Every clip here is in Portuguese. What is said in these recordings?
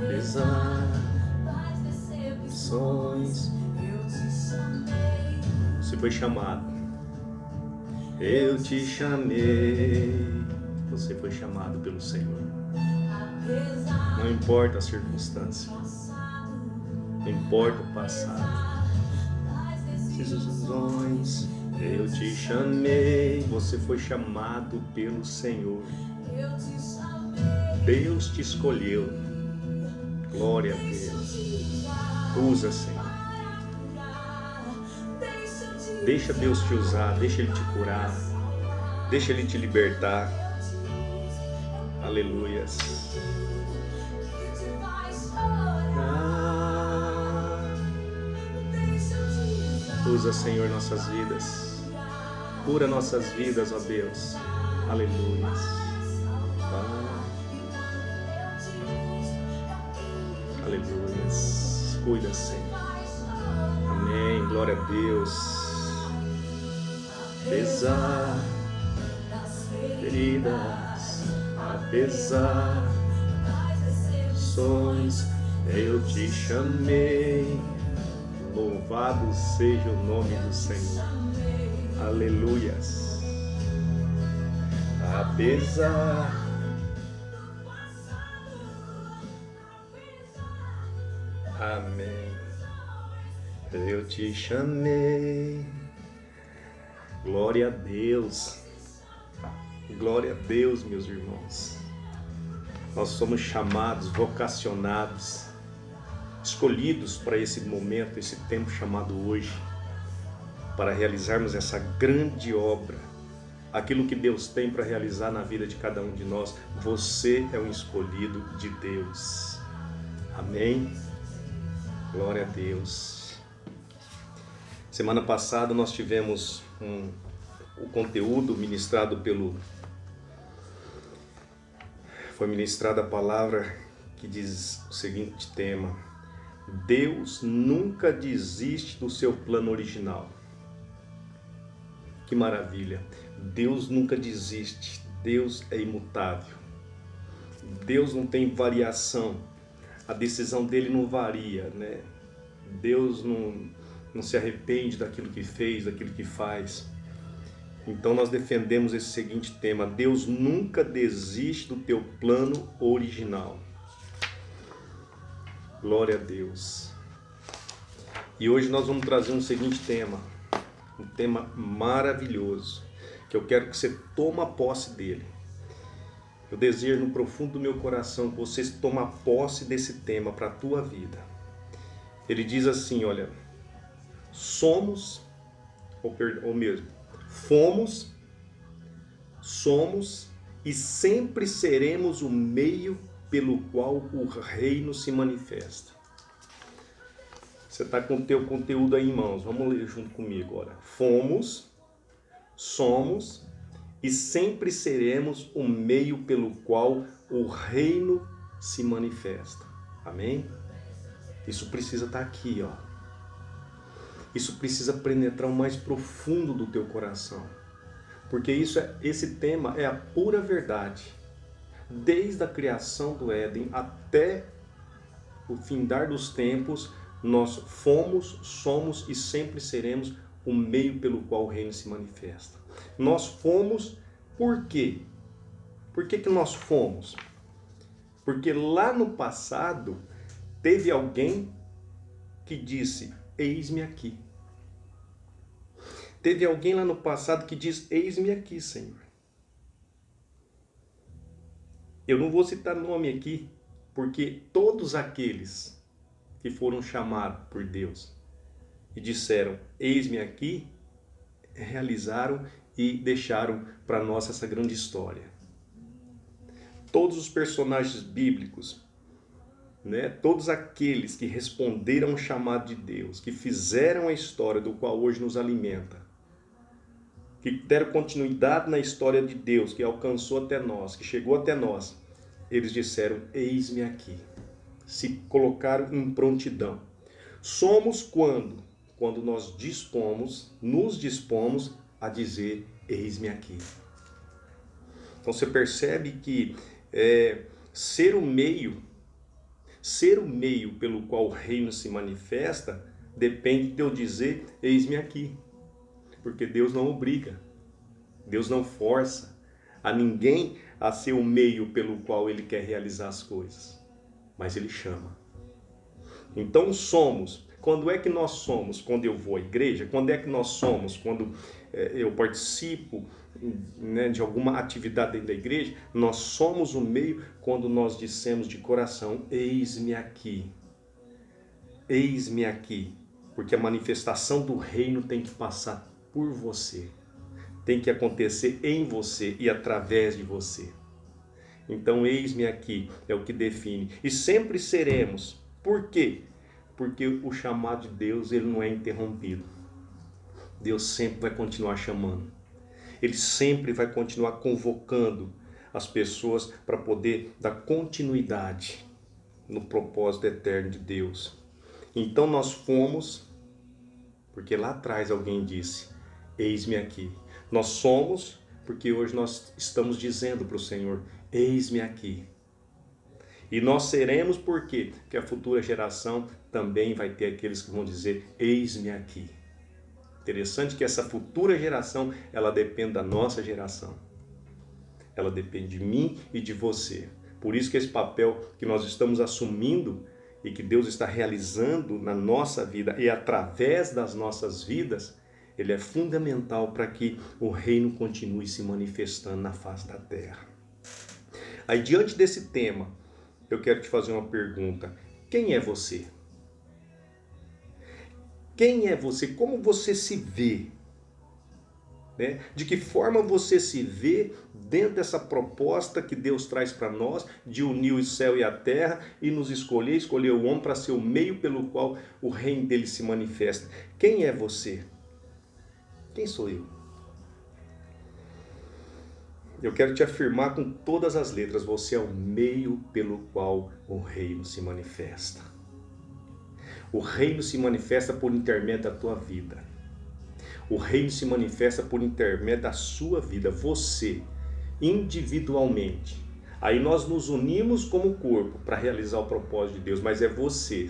apesar das decepções, você foi chamado. Eu te chamei. Você foi chamado pelo Senhor. Não importa a circunstância, não importa o passado, decisões, eu te chamei. Você foi chamado pelo Senhor. Deus te escolheu. Glória a Deus. Usa, Senhor. Deixa Deus te usar, deixa Ele te curar, deixa Ele te libertar. Aleluias. Usa, Senhor, nossas vidas. Cura nossas vidas, ó Deus. Aleluias. Aleluias. Cuida, Senhor. Amém. Glória a Deus. Apesar das feridas, apesar das decepções, eu te chamei. Louvado seja o nome do Senhor. Aleluias. Apesar. Amém. Eu te chamei. Glória a Deus. Glória a Deus, meus irmãos. Nós somos chamados, vocacionados, escolhidos para esse momento, esse tempo chamado hoje, para realizarmos essa grande obra, aquilo que Deus tem para realizar na vida de cada um de nós. Você é um escolhido de Deus. Amém? Glória a Deus. Semana passada nós tivemos o conteúdo ministrado foi ministrada a palavra que diz o seguinte tema: Deus nunca desiste do seu plano original. Que maravilha! Deus nunca desiste. Deus é imutável. Deus não tem variação. A decisão dele não varia, né? Deus não se arrepende daquilo que fez, daquilo que faz. Então nós defendemos esse seguinte tema: Deus nunca desiste do teu plano original. Glória a Deus. E hoje nós vamos trazer um seguinte tema, um tema maravilhoso, que eu quero que você tome posse dele. Eu desejo no profundo do meu coração que você tome posse desse tema para a tua vida. Ele diz assim, olha, fomos, somos e sempre seremos o meio pelo qual o reino se manifesta. Você está com o teu conteúdo aí em mãos, vamos ler junto comigo agora. Fomos, somos e sempre seremos o meio pelo qual o reino se manifesta. Amém? Isso precisa estar aqui, ó. Isso precisa penetrar o mais profundo do teu coração. Porque esse tema é a pura verdade. Desde a criação do Éden até o findar dos tempos, nós fomos, somos e sempre seremos o meio pelo qual o reino se manifesta. Nós fomos por quê? Por que nós fomos? Porque lá no passado teve alguém que disse: eis-me aqui. Teve alguém lá no passado que diz: eis-me aqui, Senhor. Eu não vou citar nome aqui, porque todos aqueles que foram chamados por Deus e disseram: eis-me aqui, realizaram e deixaram para nós essa grande história. Todos os personagens bíblicos, né? Todos aqueles que responderam ao chamado de Deus, que fizeram a história do qual hoje nos alimenta, que deram continuidade na história de Deus, que alcançou até nós, que chegou até nós, eles disseram: eis-me aqui. Se colocaram em prontidão. Somos quando nós nos dispomos a dizer: eis-me aqui. Então você percebe que ser o meio, ser o meio pelo qual o reino se manifesta depende de eu dizer, eis-me aqui. Porque Deus não obriga, Deus não força a ninguém a ser o meio pelo qual Ele quer realizar as coisas. Mas Ele chama. Então somos. Quando é que nós somos? Quando eu vou à igreja? Quando é que nós somos? Quando eu participo, né, de alguma atividade dentro da igreja? Nós somos o meio quando nós dissemos de coração, eis-me aqui. Eis-me aqui. Porque a manifestação do reino tem que passar por você. Tem que acontecer em você e através de você. Então, eis-me aqui é o que define. E sempre seremos. Por quê? Porque o chamado de Deus, ele não é interrompido. Deus sempre vai continuar chamando. Ele sempre vai continuar convocando as pessoas para poder dar continuidade no propósito eterno de Deus. Então nós fomos, porque lá atrás alguém disse, eis-me aqui. Nós somos, porque hoje nós estamos dizendo para o Senhor, eis-me aqui. E nós seremos por quê? Porque a futura geração também vai ter aqueles que vão dizer, eis-me aqui. Interessante que essa futura geração, ela depende da nossa geração. Ela depende de mim e de você. Por isso que esse papel que nós estamos assumindo e que Deus está realizando na nossa vida e através das nossas vidas, ele é fundamental para que o reino continue se manifestando na face da terra. Aí, diante desse tema, eu quero te fazer uma pergunta. Quem é você? Quem é você? Como você se vê? Né? De que forma você se vê dentro dessa proposta que Deus traz para nós de unir o céu e a terra e nos escolher o homem para ser o meio pelo qual o reino dele se manifesta? Quem é você? Quem sou eu? Eu quero te afirmar com todas as letras, você é o meio pelo qual o reino se manifesta. O reino se manifesta por intermédio da tua vida. O reino se manifesta por intermédio da sua vida, você, individualmente. Aí nós nos unimos como corpo para realizar o propósito de Deus, mas é você.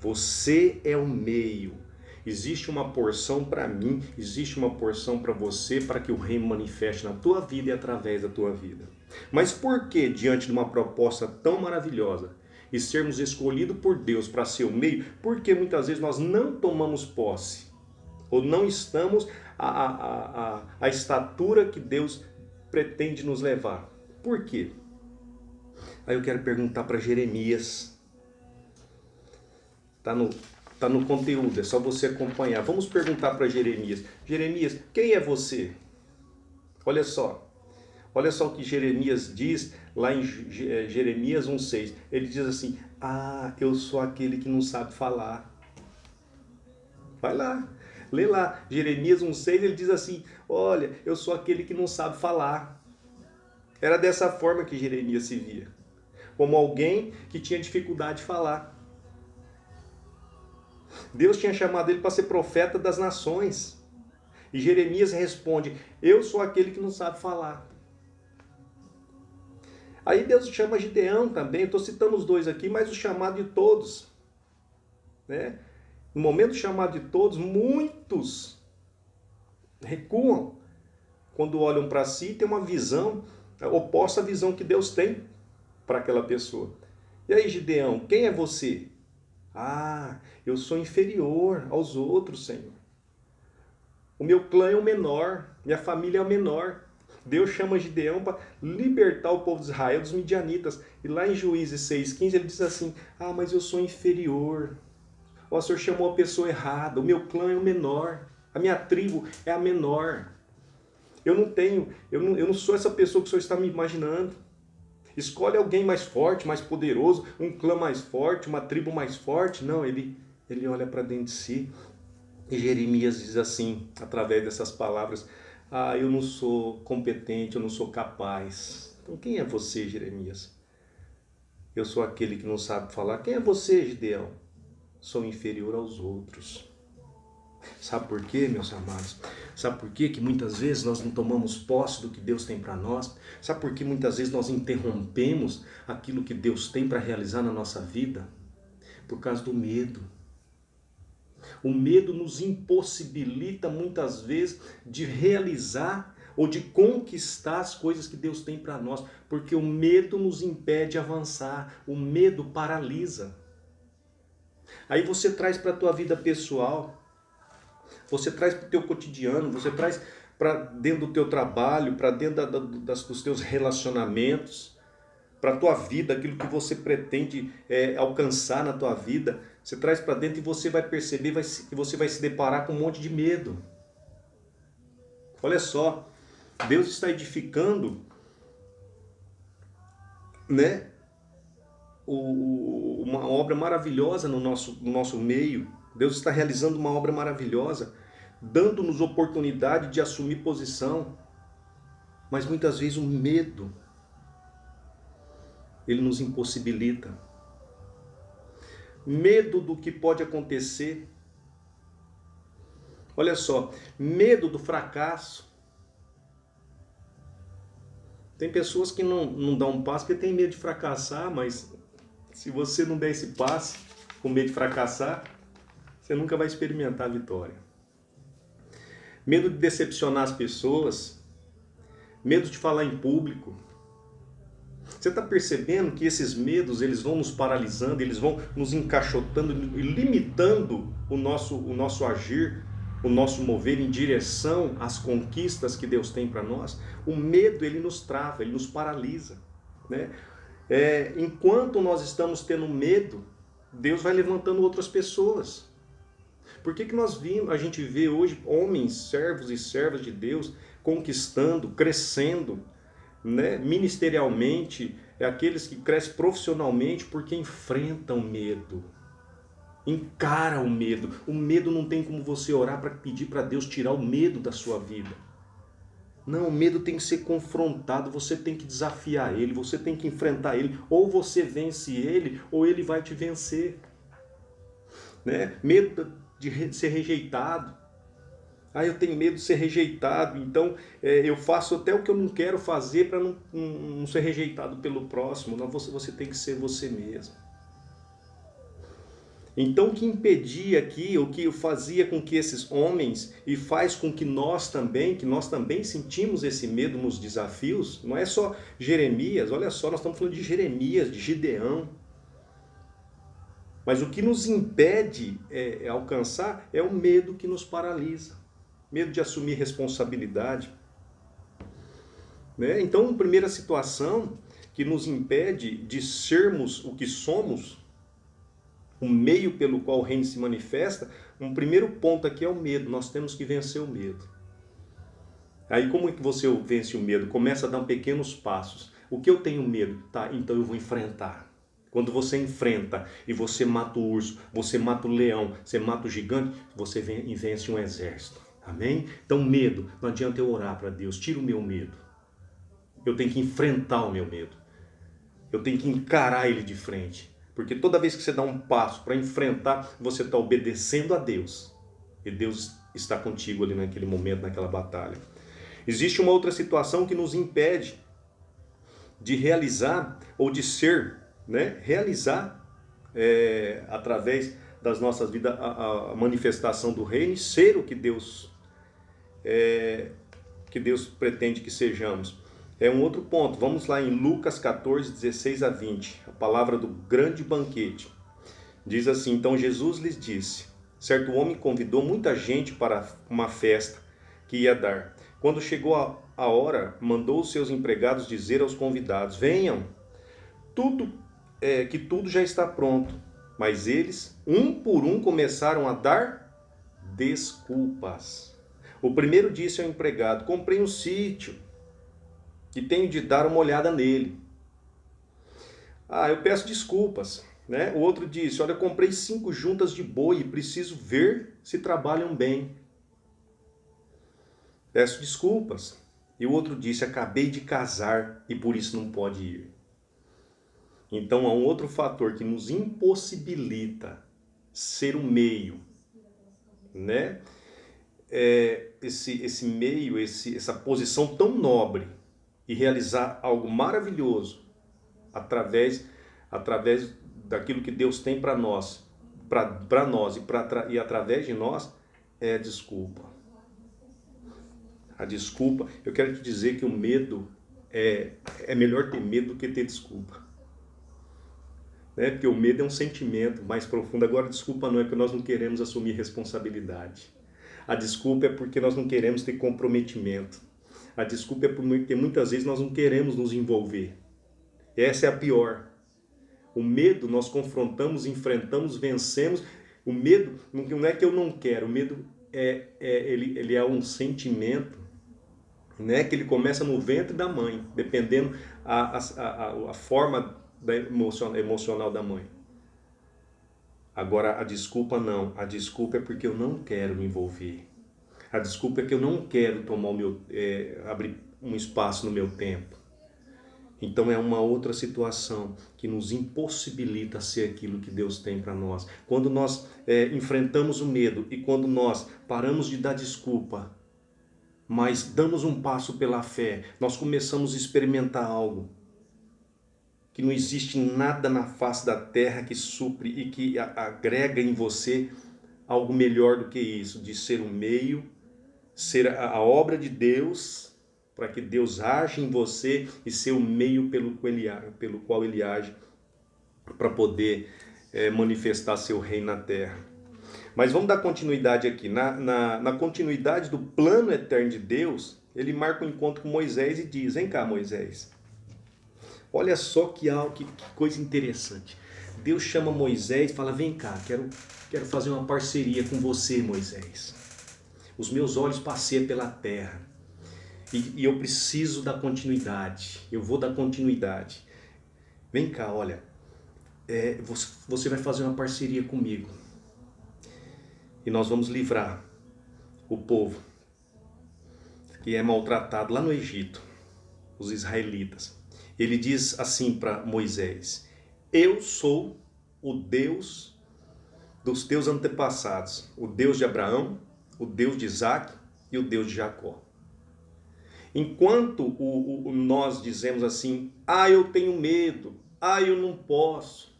Você é o meio. Existe uma porção para mim, existe uma porção para você, para que o reino manifeste na tua vida e através da tua vida. Mas por que, diante de uma proposta tão maravilhosa, e sermos escolhidos por Deus para ser o meio, porque muitas vezes nós não tomamos posse, ou não estamos à estatura que Deus pretende nos levar? Por quê? Aí eu quero perguntar para Jeremias. Está no conteúdo, é só você acompanhar. Vamos perguntar para Jeremias. Jeremias, quem é você? Olha só o que Jeremias diz lá em Jeremias 1,6. Ele diz assim, eu sou aquele que não sabe falar. Vai lá, lê lá, Jeremias 1,6, ele diz assim, olha, eu sou aquele que não sabe falar. Era dessa forma que Jeremias se via, como alguém que tinha dificuldade de falar. Deus tinha chamado ele para ser profeta das nações. E Jeremias responde, eu sou aquele que não sabe falar. Aí Deus chama Gideão também, estou citando os dois aqui, mas o chamado de todos. Né? No momento do chamado de todos, muitos recuam quando olham para si e têm uma visão oposta à visão que Deus tem para aquela pessoa. E aí, Gideão, quem é você? Eu sou inferior aos outros, Senhor. O meu clã é o menor, minha família é o menor. Deus chama Gideão para libertar o povo de Israel dos midianitas. E lá em Juízes 6,15 ele diz assim, mas eu sou inferior. O Senhor chamou a pessoa errada, o meu clã é o menor, a minha tribo é a menor. Eu não sou essa pessoa que o Senhor está me imaginando. Escolhe alguém mais forte, mais poderoso, um clã mais forte, uma tribo mais forte. Não, ele olha para dentro de si. E Jeremias diz assim, através dessas palavras, eu não sou competente, eu não sou capaz. Então quem é você, Jeremias? Eu sou aquele que não sabe falar. Quem é você, Gideão? Sou inferior aos outros. Sabe por quê, meus amados? Sabe por quê que muitas vezes nós não tomamos posse do que Deus tem para nós? Sabe por que muitas vezes nós interrompemos aquilo que Deus tem para realizar na nossa vida? Por causa do medo. O medo nos impossibilita muitas vezes de realizar ou de conquistar as coisas que Deus tem para nós, porque o medo nos impede de avançar, o medo paralisa. Aí você traz para a tua vida pessoal, você traz para o teu cotidiano, você traz para dentro do teu trabalho, para dentro dos teus relacionamentos, para a tua vida, aquilo que você pretende alcançar na tua vida, você traz para dentro e você vai perceber que você vai se deparar com um monte de medo. Olha só, Deus está edificando, né, uma obra maravilhosa no nosso meio. Deus está realizando uma obra maravilhosa, dando-nos oportunidade de assumir posição, mas muitas vezes o medo, ele nos impossibilita. Medo do que pode acontecer. Olha só, medo do fracasso. Tem pessoas que não dão um passo porque tem medo de fracassar, mas se você não der esse passo com medo de fracassar, você nunca vai experimentar a vitória. Medo de decepcionar as pessoas, medo de falar em público. Você está percebendo que esses medos, eles vão nos paralisando, eles vão nos encaixotando e limitando o nosso agir, o nosso mover em direção às conquistas que Deus tem para nós? O medo, ele nos trava, ele nos paralisa, né? Enquanto nós estamos tendo medo, Deus vai levantando outras pessoas. Por que a gente vê hoje homens, servos e servas de Deus conquistando, crescendo, né, ministerialmente, aqueles que crescem profissionalmente porque enfrentam medo, encara o medo. O medo não tem como você orar para pedir para Deus tirar o medo da sua vida. Não, o medo tem que ser confrontado, você tem que desafiar ele, você tem que enfrentar ele, ou você vence ele, ou ele vai te vencer, né? Medo de ser rejeitado. Eu tenho medo de ser rejeitado, então eu faço até o que eu não quero fazer para não ser rejeitado pelo próximo. Não, você tem que ser você mesmo. Então o que impedia aqui, o que fazia com que esses homens, e faz com que nós também sentimos esse medo nos desafios, não é só Jeremias, olha só, nós estamos falando de Jeremias, de Gideão. Mas o que nos impede alcançar é o medo que nos paralisa. Medo de assumir responsabilidade, né? Então, a primeira situação que nos impede de sermos o que somos, o meio pelo qual o reino se manifesta, um primeiro ponto aqui é o medo. Nós temos que vencer o medo. Aí como é que você vence o medo? Começa a dar pequenos passos. O que eu tenho medo? Tá, então eu vou enfrentar. Quando você enfrenta e você mata o urso, você mata o leão, você mata o gigante, você vence um exército. Amém? Então medo, não adianta eu orar para Deus, tira o meu medo. Eu tenho que enfrentar o meu medo. Eu tenho que encarar ele de frente. Porque toda vez que você dá um passo para enfrentar, você está obedecendo a Deus. E Deus está contigo ali naquele momento, naquela batalha. Existe uma outra situação que nos impede de realizar ou de ser, né? Realizar através das nossas vidas a manifestação do reino e ser o que Deus pretende que sejamos. É um outro ponto. Vamos lá em Lucas 14, 16 a 20. A palavra do grande banquete. Diz assim: então Jesus lhes disse: certo homem convidou muita gente para uma festa que ia dar. Quando chegou a hora, mandou os seus empregados dizer aos convidados: venham, que tudo já está pronto. Mas eles, um por um, começaram a dar desculpas. O primeiro disse ao empregado: comprei um sítio e tenho de dar uma olhada nele. Eu peço desculpas, né? O outro disse: olha, eu comprei 5 juntas de boi e preciso ver se trabalham bem. Peço desculpas. E o outro disse: acabei de casar e por isso não pode ir. Então há um outro fator que nos impossibilita ser o meio né? Esse meio, essa posição tão nobre e realizar algo maravilhoso através daquilo que Deus tem para nós, para nós e através de nós, é a desculpa. A desculpa, eu quero te dizer que o medo é melhor ter medo do que ter desculpa. Né? Porque o medo é um sentimento mais profundo. Agora, a desculpa não é porque nós não queremos assumir responsabilidade. A desculpa é porque nós não queremos ter comprometimento. A desculpa é porque muitas vezes nós não queremos nos envolver. Essa é a pior. O medo nós confrontamos, enfrentamos, vencemos. O medo não é que eu não quero. O medo ele é um sentimento, né, que ele começa no ventre da mãe, dependendo a forma emocional da mãe. Agora, a desculpa não. A desculpa é porque eu não quero me envolver. A desculpa é que eu não quero tomar abrir um espaço no meu tempo. Então é uma outra situação que nos impossibilita ser aquilo que Deus tem para nós. Quando nós enfrentamos o medo e quando nós paramos de dar desculpa, mas damos um passo pela fé, nós começamos a experimentar algo que não existe nada na face da terra que supre e que agrega em você algo melhor do que isso, de ser um meio, ser a obra de Deus, para que Deus age em você e ser o meio pelo qual Ele age, para poder manifestar seu reino na terra. Mas vamos dar continuidade aqui. Na continuidade do plano eterno de Deus, Ele marca um encontro com Moisés e diz: vem cá, Moisés. Olha só que coisa interessante. Deus chama Moisés e fala: vem cá, quero fazer uma parceria com você, Moisés. Os meus olhos passeiam pela terra e eu preciso da continuidade. Eu vou dar continuidade. Vem cá, olha, você vai fazer uma parceria comigo e nós vamos livrar o povo que é maltratado lá no Egito, os israelitas. Ele diz assim para Moisés: eu sou o Deus dos teus antepassados, o Deus de Abraão, o Deus de Isaac e o Deus de Jacó. Enquanto nós dizemos assim: eu tenho medo, eu não posso,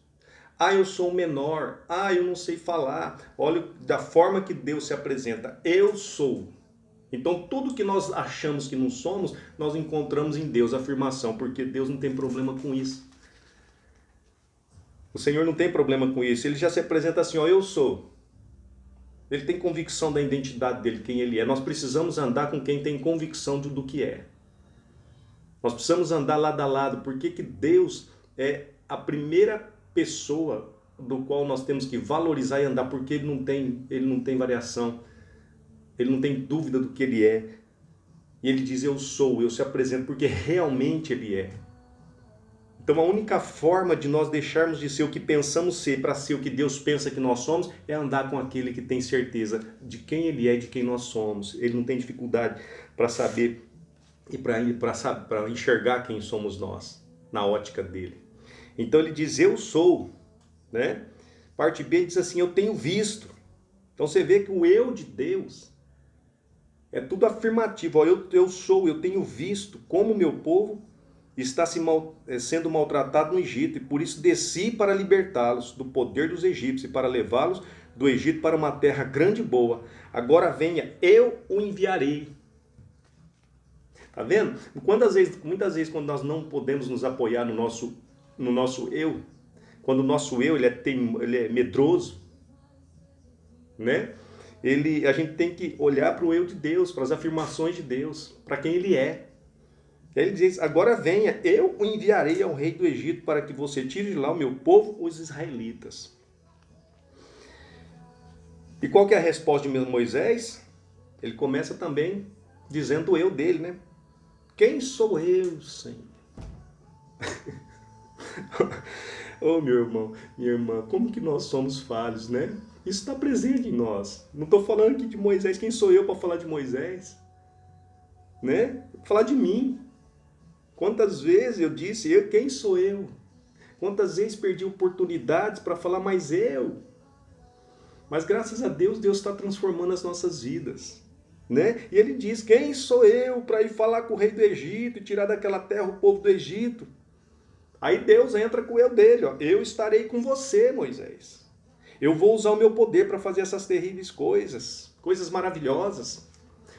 eu sou o menor, eu não sei falar. Olha da forma que Deus se apresenta: eu sou. Então tudo que nós achamos que não somos, nós encontramos em Deus a afirmação, porque Deus não tem problema com isso. O Senhor não tem problema com isso. Ele já se apresenta assim: eu sou. Ele tem convicção da identidade dele, quem ele é. Nós precisamos andar com quem tem convicção do que é. Nós precisamos andar lado a lado, porque que Deus é a primeira pessoa do qual nós temos que valorizar e andar, porque ele não tem variação. Ele não tem dúvida do que ele é. E ele diz: eu sou, eu se apresento, porque realmente ele é. Então a única forma de nós deixarmos de ser o que pensamos ser para ser o que Deus pensa que nós somos é andar com aquele que tem certeza de quem ele é, de quem nós somos. Ele não tem dificuldade para saber e para enxergar quem somos nós, na ótica dele. Então ele diz: eu sou, né? Parte B diz assim: eu tenho visto. Então você vê que o eu de Deus é tudo afirmativo. Eu sou, eu tenho visto como o meu povo está sendo maltratado no Egito, e por isso desci para libertá-los do poder dos egípcios e para levá-los do Egito para uma terra grande e boa. Agora venha, eu o enviarei. Tá vendo? Muitas vezes quando nós não podemos nos apoiar no nosso eu, quando o nosso eu ele é medroso, né? A gente tem que olhar para o eu de Deus, para as afirmações de Deus, para quem ele é. Ele diz: agora venha, eu o enviarei ao rei do Egito para que você tire de lá o meu povo, os israelitas. E qual que é a resposta de Moisés? Ele começa também dizendo o eu dele, né? Quem sou eu, Senhor? Oh, meu irmão, minha irmã, como que nós somos falhos, né? Isso está presente em nós. Não estou falando aqui de Moisés. Quem sou eu para falar de Moisés? Né? Falar de mim. Quantas vezes eu disse: quem sou eu? Quantas vezes perdi oportunidades para falar: mas eu? Mas graças a Deus, Deus está transformando as nossas vidas. Né? E ele diz, quem sou eu para ir falar com o rei do Egito e tirar daquela terra o povo do Egito? Aí Deus entra com o eu dele, ó. Eu estarei com você, Moisés. Eu vou usar o meu poder para fazer essas terríveis coisas, coisas maravilhosas.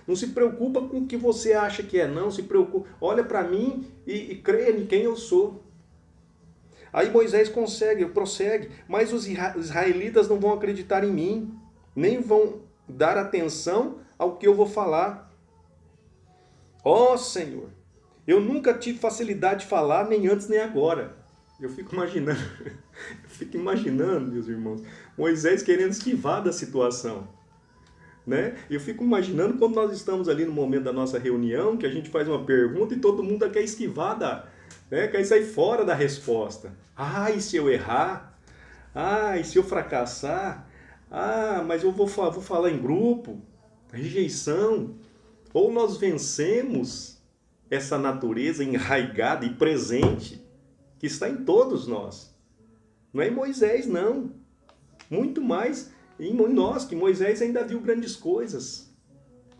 Não se preocupa com o que você acha que é, não. Se preocupa, olha para mim e creia em quem eu sou. Aí Moisés prossegue, mas os israelitas não vão acreditar em mim, nem vão dar atenção ao que eu vou falar. Ó Senhor, eu nunca tive facilidade de falar, nem antes nem agora. Eu fico imaginando, meus irmãos, Moisés querendo esquivar da situação. Né? Eu fico imaginando quando nós estamos ali no momento da nossa reunião, que a gente faz uma pergunta e todo mundo quer esquivar né? Quer sair fora da resposta. Ah, e se eu errar? Ah, e se eu fracassar? Ah, mas eu vou falar em grupo. Rejeição. Ou nós vencemos essa natureza enraigada e presente que está em todos nós. Não é em Moisés, não. Muito mais em nós, que Moisés ainda viu grandes coisas.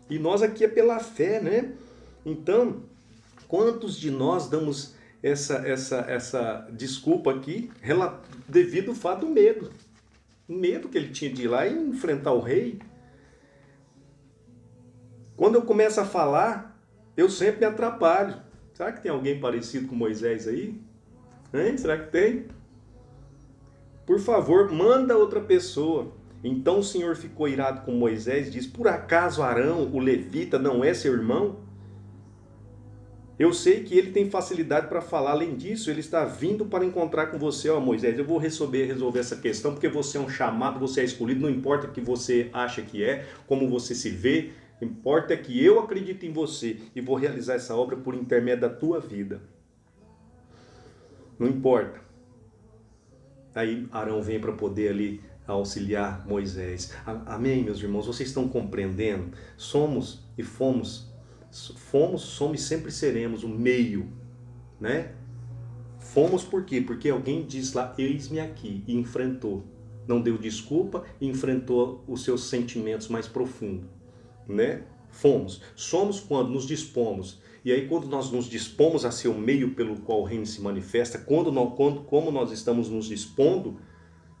E nós aqui é pela fé, né? Então, quantos de nós damos essa desculpa aqui devido ao fato do medo? O medo que ele tinha de ir lá e enfrentar o rei. Quando eu começo a falar, eu sempre me atrapalho. Será que tem alguém parecido com Moisés aí? Hein? Será que tem? Por favor, manda outra pessoa. Então o Senhor ficou irado com Moisés e diz, por acaso Arão, o levita, não é seu irmão? Eu sei que ele tem facilidade para falar, além disso, ele está vindo para encontrar com você, ó Moisés, eu vou resolver essa questão, porque você é um chamado, você é escolhido, não importa o que você acha que é, como você se vê, importa que eu acredito em você e vou realizar essa obra por intermédio da tua vida. Não importa. Aí Arão vem para poder ali auxiliar Moisés. Amém, meus irmãos? Vocês estão compreendendo? Somos e sempre seremos o meio, né? Fomos por quê? Porque alguém diz lá, eis-me aqui, e enfrentou. Não deu desculpa e enfrentou os seus sentimentos mais profundos, né? Somos quando nos dispomos. E aí quando nós nos dispomos a ser o meio pelo qual o reino se manifesta, como nós estamos nos dispondo,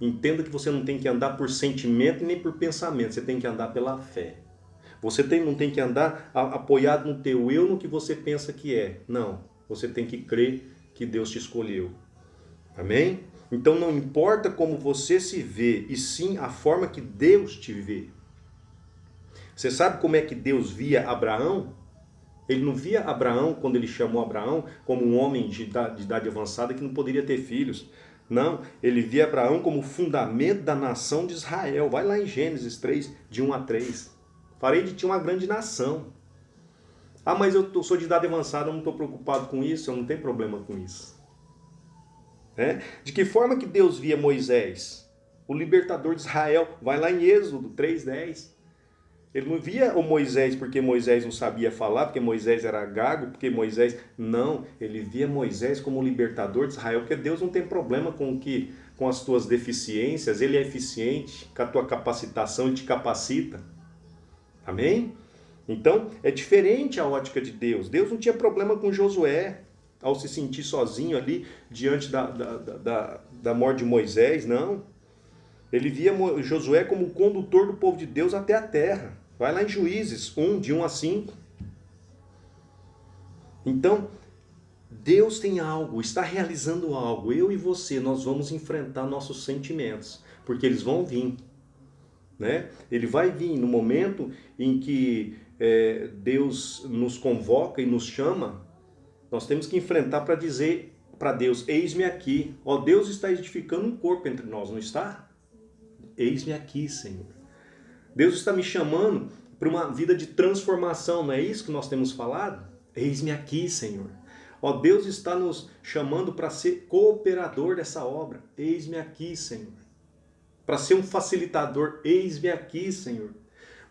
entenda que você não tem que andar por sentimento nem por pensamento, você tem que andar pela fé. Você não tem que andar apoiado no teu eu, no que você pensa que é. Não, você tem que crer que Deus te escolheu. Amém? Então não importa como você se vê, e sim a forma que Deus te vê. Você sabe como é que Deus via Abraão? Ele não via Abraão, quando ele chamou Abraão, como um homem de idade avançada que não poderia ter filhos. Não, ele via Abraão como o fundamento da nação de Israel. Vai lá em Gênesis 3, de 1 a 3. Farei de ti uma grande nação. Ah, mas eu sou de idade avançada, eu não estou preocupado com isso, eu não tenho problema com isso. De que forma que Deus via Moisés? O libertador de Israel. Vai lá em Êxodo 3:10. Ele não via o Moisés porque Moisés não sabia falar, porque Moisés era gago, porque Moisés... Não, ele via Moisés como o libertador de Israel, porque Deus não tem problema com as tuas deficiências, ele é eficiente, com a tua capacitação, ele te capacita. Amém? Então, é diferente a ótica de Deus. Deus não tinha problema com Josué, ao se sentir sozinho ali, diante da morte de Moisés, não. Ele via Josué como o condutor do povo de Deus até a terra. Vai lá em Juízes 1, de 1 a 5. Então, Deus tem algo, está realizando algo. Eu e você, nós vamos enfrentar nossos sentimentos, porque eles vão vir. Né? Ele vai vir no momento em que Deus nos convoca e nos chama. Nós temos que enfrentar para dizer para Deus, eis-me aqui. Ó, Deus está edificando um corpo entre nós, não está? Eis-me aqui, Senhor. Deus está me chamando para uma vida de transformação, não é isso que nós temos falado? Eis-me aqui, Senhor. Ó, Deus está nos chamando para ser cooperador dessa obra. Eis-me aqui, Senhor. Para ser um facilitador, eis-me aqui, Senhor.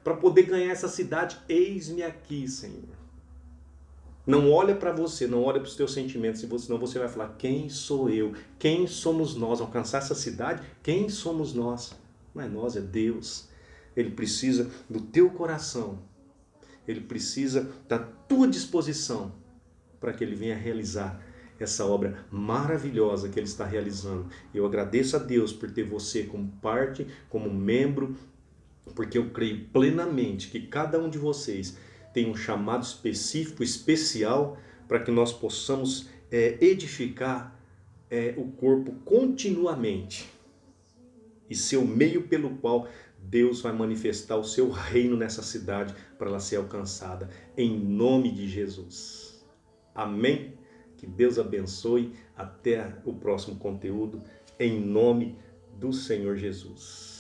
Para poder ganhar essa cidade, eis-me aqui, Senhor. Não olha para você, não olha para os teus sentimentos, senão você vai falar, quem sou eu? Quem somos nós? Alcançar essa cidade, quem somos nós? Não é nós, é Deus. Ele precisa do teu coração. Ele precisa da tua disposição para que ele venha realizar essa obra maravilhosa que ele está realizando. Eu agradeço a Deus por ter você como parte, como membro, porque eu creio plenamente que cada um de vocês tem um chamado específico, especial, para que nós possamos edificar o corpo continuamente e ser o meio pelo qual Deus vai manifestar o seu reino nessa cidade para ela ser alcançada, em nome de Jesus. Amém? Que Deus abençoe. Até o próximo conteúdo, em nome do Senhor Jesus.